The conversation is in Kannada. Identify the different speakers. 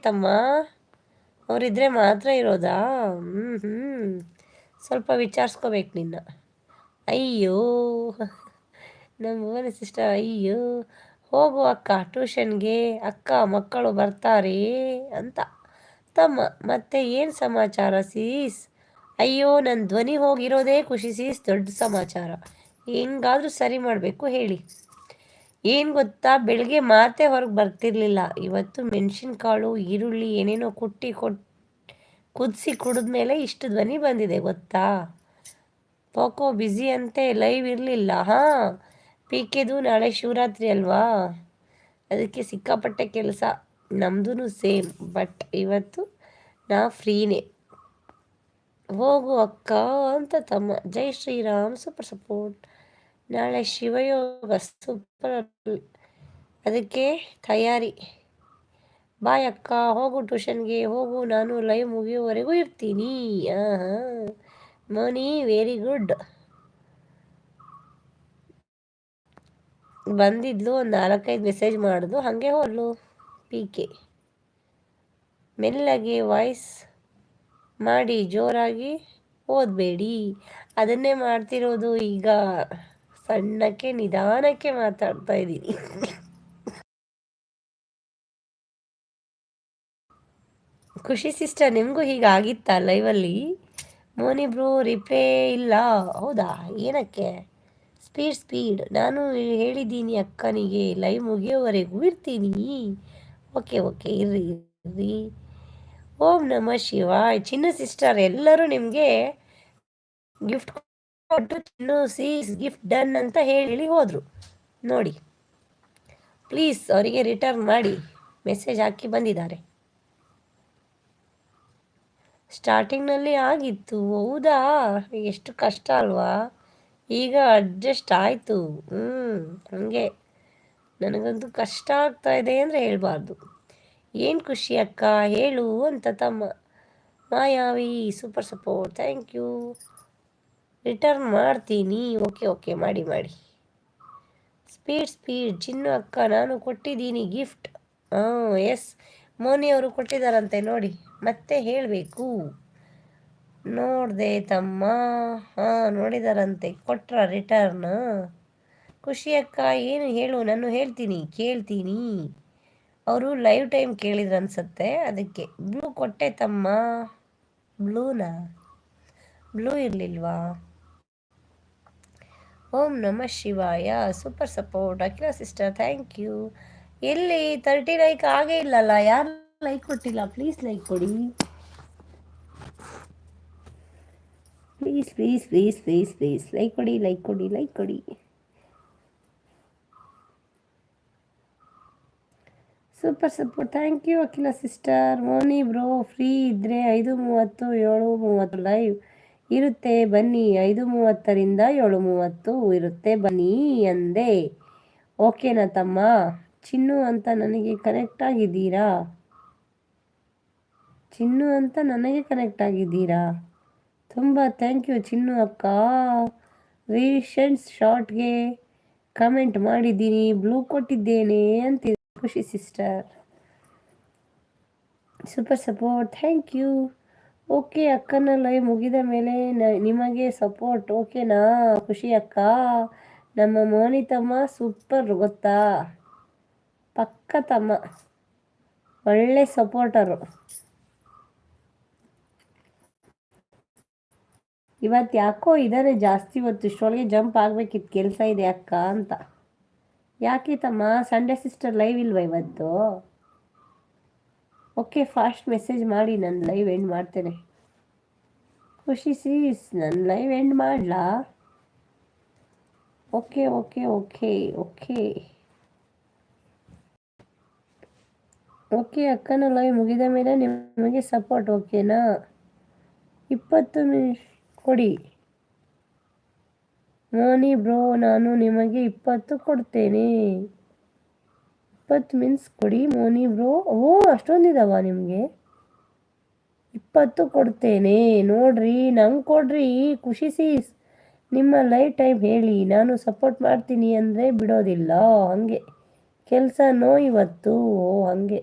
Speaker 1: ತಮ್ಮ? ಅವರಿದ್ರೆ ಮಾತ್ರ ಇರೋದಾ? ಸ್ವಲ್ಪ ವಿಚಾರಿಸ್ಕೋಬೇಕು ನಿನ್ನ. ಅಯ್ಯೋ ನಮ್ಮ ಭುವನ ಸಿಸ್ಟರ್, ಅಯ್ಯೋ ಹೋಗು ಅಕ್ಕ ಟ್ಯೂಷನ್ಗೆ, ಅಕ್ಕ ಮಕ್ಕಳು ಬರ್ತಾರೆ ಅಂತ. ತಮ್ಮ ಮತ್ತೆ ಏನು ಸಮಾಚಾರ ಸೀಸ್? ಅಯ್ಯೋ ನನ್ನ ಧ್ವನಿ ಹೋಗಿರೋದೇ ಖುಷಿ ಸೀಸ್, ದೊಡ್ಡ ಸಮಾಚಾರ. ಹೆಂಗಾದರೂ ಸರಿ ಮಾಡಬೇಕು ಹೇಳಿ. ಏನು ಗೊತ್ತಾ, ಬೆಳಗ್ಗೆ ಮಾತೇ ಹೊರಗೆ ಬರ್ತಿರ್ಲಿಲ್ಲ. ಇವತ್ತು ಮೆಣಸಿನ್ಕಾಳು ಈರುಳ್ಳಿ ಏನೇನೋ ಕುದಿಸಿ ಕುಡಿದ್ಮೇಲೆ ಇಷ್ಟು ಧ್ವನಿ ಬಂದಿದೆ ಗೊತ್ತಾ. ಪೋಕೋ ಬ್ಯುಸಿ ಅಂತೆ, ಲೈವ್ ಇರಲಿಲ್ಲ. ಹಾಂ, ಪಿಕೆದು ನಾಳೆ ಶಿವರಾತ್ರಿ ಅಲ್ವಾ, ಅದಕ್ಕೆ ಸಿಕ್ಕಾಪಟ್ಟೆ ಕೆಲಸ. ನಮ್ಮದು ಸೇಮ್, ಬಟ್ ಇವತ್ತು ನಾ ಫ್ರೀನೇ. ಹೋಗು ಅಕ್ಕ ಅಂತ ತಮ್ಮ. ಜೈ ಶ್ರೀರಾಮ್, ಸೂಪರ್ ಸಪೋರ್ಟ್. ನಾಳೆ ಶಿವಯೋಗ ಸೂಪರ್, ಅದಕ್ಕೆ ತಯಾರಿ. ಬಾಯ್ ಅಕ್ಕ, ಹೋಗು ಟ್ಯೂಷನ್ಗೆ ಹೋಗು, ನಾನು ಲೈವ್ ಮುಗಿಯೋವರೆಗೂ ಇರ್ತೀನಿ. Moni very good. ಬಂದಿದ್ಲು, ಒಂದು 4-5 ಮೆಸೇಜ್ ಮಾಡಿದ್ಲು, ಹಾಗೆ ಹೋದ್ಲು. ಪಿಕೆ ಮೆಲ್ಲಗೆ ವಾಯ್ಸ್ ಮಾಡಿ, ಜೋರಾಗಿ ಓದಬೇಡಿ. ಅದನ್ನೇ ಮಾಡ್ತಿರೋದು ಈಗ. ಸಣ್ಣಕ್ಕೆ ನಿಧಾನಕ್ಕೆ ಮಾತಾಡ್ತಾ ಇದ್ದೀನಿ. ಖುಷಿ ಸಿಸ್ಟರ್, ನಿಮಗೂ ಹೀಗಾಗಿತ್ತಾ ಲೈವಲ್ಲಿ? ಮೋನಿ ಬ್ರೋ ರಿಪ್ಲೇ ಇಲ್ಲ. ಹೌದಾ, ಏನಕ್ಕೆ? ಸ್ಪೀಡ್. ನಾನು ಹೇಳಿದ್ದೀನಿ ಅಕ್ಕನಿಗೆ ಲೈವ್ ಮುಗಿಯೋವರೆಗೂ ಇರ್ತೀನಿ. ಓಕೆ ಇರ್ರಿ. ಓಂ ನಮಃ ಶಿವಾಯ್. ಚಿನ್ನು ಸಿಸ್ಟರ್, ಎಲ್ಲರೂ ನಿಮಗೆ ಗಿಫ್ಟ್ ಕೊಟ್ಟು ಚಿನ್ನು ಸೀಸ್ ಗಿಫ್ಟ್ ಡನ್ ಅಂತ ಹೇಳಿ ಹೋದರು ನೋಡಿ. ಪ್ಲೀಸ್ ಅವರಿಗೆ ರಿಟರ್ನ್ ಮಾಡಿ, ಮೆಸೇಜ್ ಹಾಕಿ ಬಂದಿದ್ದಾರೆ. ಸ್ಟಾರ್ಟಿಂಗ್ನಲ್ಲಿ ಆಗಿತ್ತು. ಹೌದಾ, ಎಷ್ಟು ಕಷ್ಟ ಅಲ್ವಾ. ಈಗ ಅಡ್ಜಸ್ಟ್ ಆಯಿತು. ಹಾಗೆ ನನಗಂತೂ ಕಷ್ಟ ಆಗ್ತಾ ಇದೆ ಅಂದರೆ ಹೇಳ್ಬಾರ್ದು. ಏನು ಖುಷಿ ಅಕ್ಕ ಹೇಳು ಅಂತ ತಮ್ಮ. ಮಾಯಾವಿ super support, thank you. Return ಮಾಡ್ತೀನಿ. ಓಕೆ ಮಾಡಿ. ಸ್ಪೀಡ್. ಚಿನ್ನು ಅಕ್ಕ, ನಾನು ಕೊಟ್ಟಿದ್ದೀನಿ ಗಿಫ್ಟ್. ಎಸ್, ಮೋನಿ ಅವರು ಕೊಟ್ಟಿದ್ದಾರಂತೆ ನೋಡಿ, ಮತ್ತೆ ಹೇಳಬೇಕು. ನೋಡಿದೆ ತಮ್ಮ. ನೋಡಿದಾರಂತೆ, ಕೊಟ್ರ ರಿಟರ್ನ್. ಖುಷಿ ಅಕ್ಕ ಏನು ಹೇಳು, ನಾನು ಕೇಳ್ತೀನಿ. ಅವರು ಲೈವ್ ಟೈಮ್ ಕೇಳಿದ್ರು ಅನ್ಸುತ್ತೆ, ಅದಕ್ಕೆ. ಬ್ಲೂ ಕೊಟ್ಟೆ ತಮ್ಮ. ಬ್ಲೂ ಇರಲಿಲ್ವಾ? ಓಂ ನಮಃ ಶಿವಾಯ, ಸೂಪರ್ ಸಪೋರ್ಟ್ ಅಖಿಲ ಸಿಸ್ಟರ್, ಥ್ಯಾಂಕ್ ಯು. ಎಲ್ಲಿ 30 ಲೈಕ್ ಆಗೇ ಇಲ್ಲಲ್ಲ, ಯಾರು ಲೈಕ್ ಕೊಟ್ಟಿಲ್ಲ? ಪ್ಲೀಸ್ ಲೈಕ್ ಕೊಡಿ. ಪ್ಲೀಸ್ ಲೈಕ್ ಕೊಡಿ. ಸೂಪರ್ ಸಪೋರ್ಟ್, ಥ್ಯಾಂಕ್ ಯು ಅಖಿಲ ಸಿಸ್ಟರ್. ಮೋನಿ ಬ್ರೋ ಫ್ರೀ ಇದ್ದರೆ 5:30 7:30 ಲೈವ್ ಇರುತ್ತೆ ಬನ್ನಿ. 5:30ರಿಂದ 7:30 ಇರುತ್ತೆ ಬನ್ನಿ ಅಂದೆ. ಓಕೆನಾ ತಮ್ಮ? ಚಿನ್ನು ಅಂತ ನನಗೆ ಕನೆಕ್ಟ್ ಆಗಿದ್ದೀರಾ? ತುಂಬ ಥ್ಯಾಂಕ್ ಯು ಚಿನ್ನು ಅಕ್ಕ. ರೀಸೆಂಟ್ ಶಾರ್ಟ್ಗೆ ಕಮೆಂಟ್ ಮಾಡಿದ್ದೀನಿ, ಬ್ಲೂ ಕೊಟ್ಟಿದ್ದೇನೆ ಅಂತಿದೆ Khushi sister. Super support, thank you. Okay, ಅಕ್ಕನ ಲೈವ್ ಮುಗಿದ ಮೇಲೆ ನಿಮಗೆ ಸಪೋರ್ಟ್ ಓಕೆನಾ ಖುಷಿ ಅಕ್ಕ? ನಮ್ಮ ಮೋನಿ ತಮ್ಮ ಸೂಪರ್ ಗೊತ್ತಾ, ಪಕ್ಕ ತಮ್ಮ, ಒಳ್ಳೆ ಸಪೋರ್ಟರು. ಇವತ್ತು ಯಾಕೋ ಇದ್ದಾರೆ ಜಾಸ್ತಿ, ಇವತ್ತು ಇಷ್ಟೊಳಗೆ ಜಂಪ್ ಆಗಬೇಕಿತ್ತು, ಕೆಲಸ ಇದೆ ಅಕ್ಕ ಅಂತ. ಯಾಕೆ ತಮ್ಮ, ಸಂಡೇ ಸಿಸ್ಟರ್ ಲೈವ್ ಇಲ್ವಾ ಇವತ್ತು? ಓಕೆ, ಫಾಸ್ಟ್ ಮೆಸೇಜ್ ಮಾಡಿ, ನಾನು ಲೈವ್ ಎಂಡ್ ಮಾಡ್ತೇನೆ. ಖುಷಿ ಸೀಸ್, ನಾನು ಲೈವ್ ಎಂಡ್ ಮಾಡಲಾ? ಓಕೆ, ಅಕ್ಕನ ಲೈವ್ ಮುಗಿದ ಮೇಲೆ ನಿಮಗೆ ಸಪೋರ್ಟ್ ಓಕೆನಾ? 20 ನಿಮಿಷ ಕೊಡಿ ಮೋನಿ ಬ್ರೋ, ನಾನು ನಿಮಗೆ 20 ಕೊಡ್ತೇನೆ. 20 ಮಿನ್ಸ್ ಕೊಡಿ ಮೋನಿ ಬ್ರೋ. ಅಷ್ಟೊಂದಿದಾವ ನಿಮಗೆ? 20 ಕೊಡ್ತೇನೆ ನೋಡ್ರಿ, ನಂಗೆ ಕೊಡ್ರಿ. ಖುಷಿ ಸೀಸ್, ನಿಮ್ಮ ಲೈವ್ ಟೈಮ್ ಹೇಳಿ, ನಾನು ಸಪೋರ್ಟ್ ಮಾಡ್ತೀನಿ ಅಂದರೆ ಬಿಡೋದಿಲ್ಲ. ಹಾಗೆ ಕೆಲಸ ಇವತ್ತು. ಹಾಗೆ